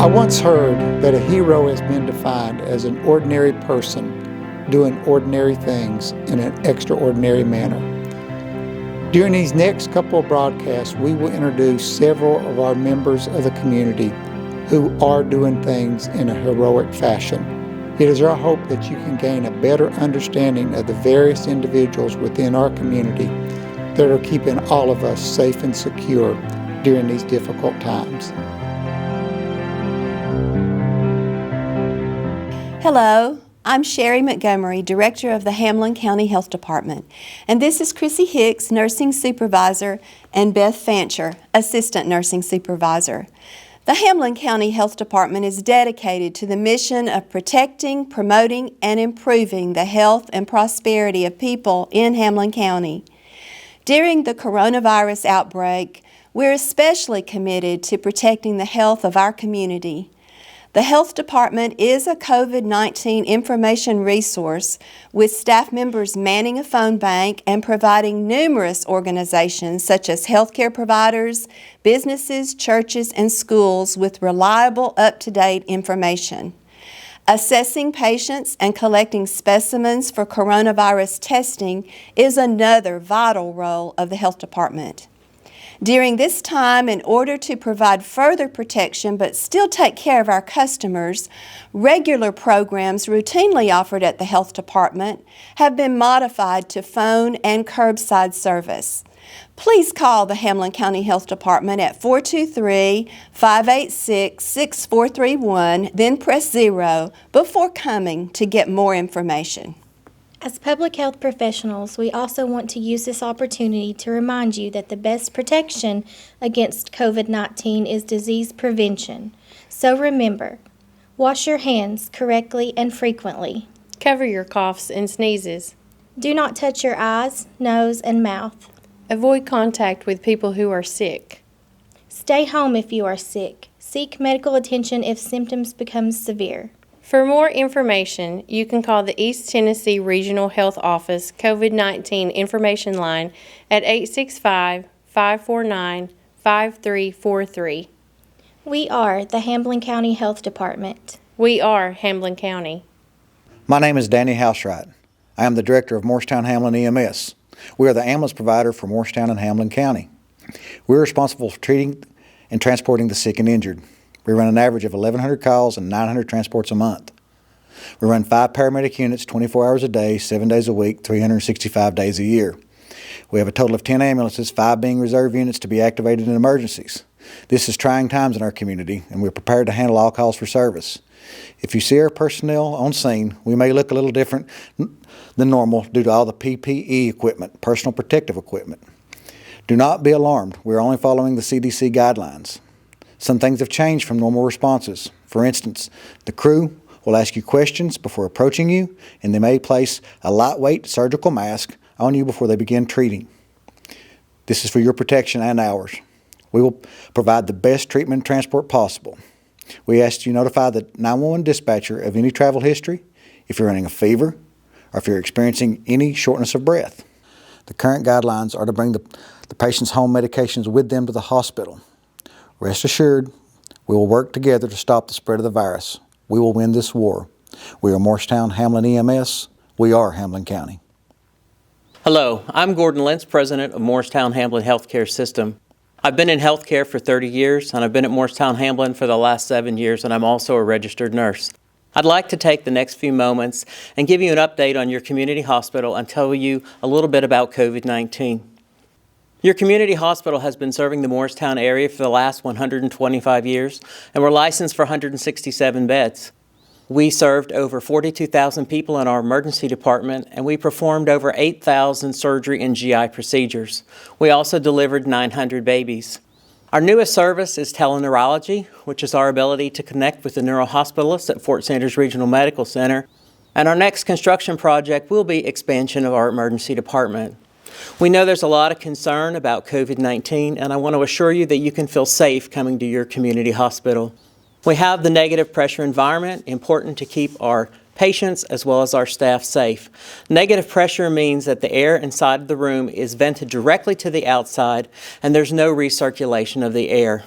I once heard that a hero has been defined as an ordinary person doing ordinary things in an extraordinary manner. During these next couple of broadcasts, we will introduce several of our members of the community who are doing things in a heroic fashion. It is our hope that you can gain a better understanding of the various individuals within our community that are keeping all of us safe and secure during these difficult times. Hello, I'm Sherry Montgomery, Director of the Hamlin County Health Department, and this is Chrissy Hicks, Nursing Supervisor, and Beth Fancher, Assistant Nursing Supervisor. The Hamlin County Health Department is dedicated to the mission of protecting, promoting, and improving the health and prosperity of people in Hamlin County. During the coronavirus outbreak, we're especially committed to protecting the health of our community. The Health Department is a COVID-19 information resource with staff members manning a phone bank and providing numerous organizations such as healthcare providers, businesses, churches, and schools with reliable, up-to-date information. Assessing patients and collecting specimens for coronavirus testing is another vital role of the Health Department. During this time, in order to provide further protection but still take care of our customers, regular programs routinely offered at the Health Department have been modified to phone and curbside service. Please call the Hamlin County Health Department at 423-586-6431, then press 0 before coming to get more information. As public health professionals, we also want to use this opportunity to remind you that the best protection against COVID-19 is disease prevention. So remember, wash your hands correctly and frequently. Cover your coughs and sneezes. Do not touch your eyes, nose, and mouth. Avoid contact with people who are sick. Stay home if you are sick. Seek medical attention if symptoms become severe. For more information, you can call the East Tennessee Regional Health Office COVID-19 information line at 865-549-5343. We are the Hamlin County Health Department. We are Hamlin County. My name is Danny Housewright. I am the Director of Morristown Hamlin EMS. We are the ambulance provider for Morristown and Hamlin County. We are responsible for treating and transporting the sick and injured. We run an average of 1,100 calls and 900 transports a month. We run 5 paramedic units 24 hours a day, 7 days a week, 365 days a year. We have a total of 10 ambulances, 5 being reserve units to be activated in emergencies. This is trying times in our community, and we're prepared to handle all calls for service. If you see our personnel on scene, we may look a little different than normal due to all the PPE equipment, personal protective equipment. Do not be alarmed. We're only following the CDC guidelines. Some things have changed from normal responses. For instance, the crew will ask you questions before approaching you, and they may place a lightweight surgical mask on you before they begin treating. This is for your protection and ours. We will provide the best treatment and transport possible. We ask you notify the 911 dispatcher of any travel history, if you're running a fever, or if you're experiencing any shortness of breath. The current guidelines are to bring the patient's home medications with them to the hospital. Rest assured, we will work together to stop the spread of the virus. We will win this war. We are Morristown Hamlin EMS. We are Hamlin County. Hello, I'm Gordon Lentz, President of Morristown Hamlin Healthcare System. I've been in healthcare for 30 years, and I've been at Morristown Hamlin for the last 7 years, and I'm also a registered nurse. I'd like to take the next few moments and give you an update on your community hospital and tell you a little bit about COVID-19. Your community hospital has been serving the Morristown area for the last 125 years, and we're licensed for 167 beds. We served over 42,000 people in our emergency department, and we performed over 8,000 surgery and GI procedures. We also delivered 900 babies. Our newest service is teleneurology, which is our ability to connect with the neurohospitalists at Fort Sanders Regional Medical Center. And our next construction project will be expansion of our emergency department. We know there's a lot of concern about COVID-19, and I want to assure you that you can feel safe coming to your community hospital. We have the negative pressure environment, important to keep our patients as well as our staff safe. Negative pressure means that the air inside of the room is vented directly to the outside, and there's no recirculation of the air.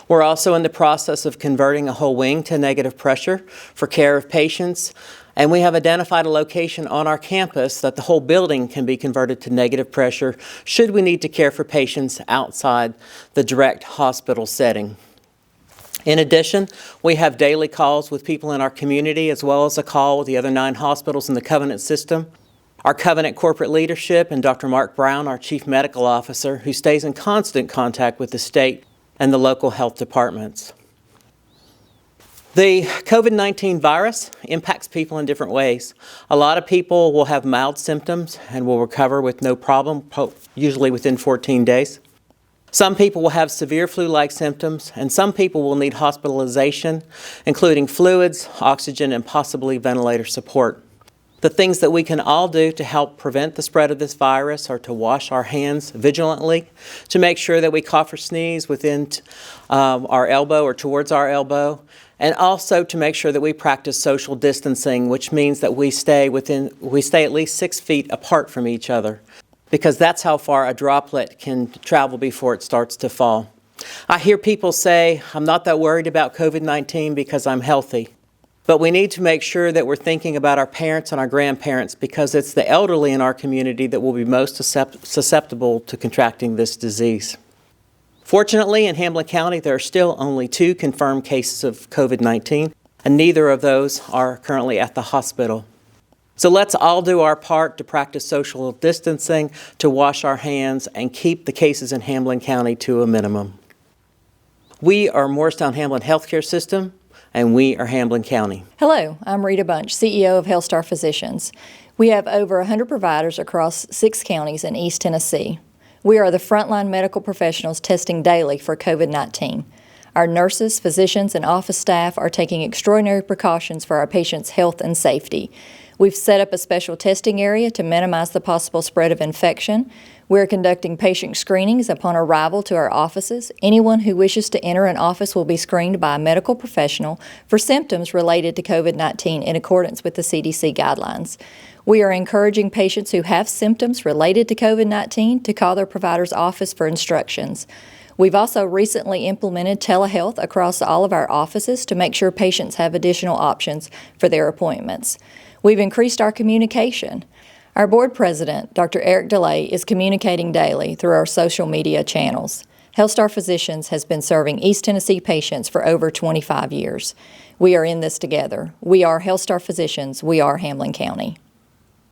We're also in the process of converting a whole wing to negative pressure for care of patients, and we have identified a location on our campus that the whole building can be converted to negative pressure should we need to care for patients outside the direct hospital setting. In addition, we have daily calls with people in our community as well as a call with the other 9 hospitals in the Covenant system. Our Covenant corporate leadership and Dr. Mark Brown, our Chief Medical Officer, who stays in constant contact with the state and the local health departments. The COVID-19 virus impacts people in different ways. A lot of people will have mild symptoms and will recover with no problem, usually within 14 days. Some people will have severe flu-like symptoms, and some people will need hospitalization, including fluids, oxygen, and possibly ventilator support. The things that we can all do to help prevent the spread of this virus are to wash our hands vigilantly, to make sure that we cough or sneeze within our elbow or towards our elbow, and also to make sure that we practice social distancing, which means that we stay at least 6 feet apart from each other, because that's how far a droplet can travel before it starts to fall. I hear people say, I'm not that worried about COVID-19 because I'm healthy. But we need to make sure that we're thinking about our parents and our grandparents, because it's the elderly in our community that will be most susceptible to contracting this disease. Fortunately, in Hamlin County, there are still only 2 confirmed cases of COVID-19, and neither of those are currently at the hospital. So let's all do our part to practice social distancing, to wash our hands, and keep the cases in Hamlin County to a minimum. We are Morristown-Hamlin Healthcare System, and we are Hamlin County. Hello, I'm Rita Bunch, CEO of HealthStar Physicians. We have over 100 providers across 6 counties in East Tennessee. We are the frontline medical professionals testing daily for COVID-19. Our nurses, physicians, and office staff are taking extraordinary precautions for our patients' health and safety. We've set up a special testing area to minimize the possible spread of infection. We're conducting patient screenings upon arrival to our offices. Anyone who wishes to enter an office will be screened by a medical professional for symptoms related to COVID-19 in accordance with the CDC guidelines. We are encouraging patients who have symptoms related to COVID-19 to call their provider's office for instructions. We've also recently implemented telehealth across all of our offices to make sure patients have additional options for their appointments. We've increased our communication. Our board president, Dr. Eric DeLay, is communicating daily through our social media channels. HealthStar Physicians has been serving East Tennessee patients for over 25 years. We are in this together. We are HealthStar Physicians. We are Hamlin County.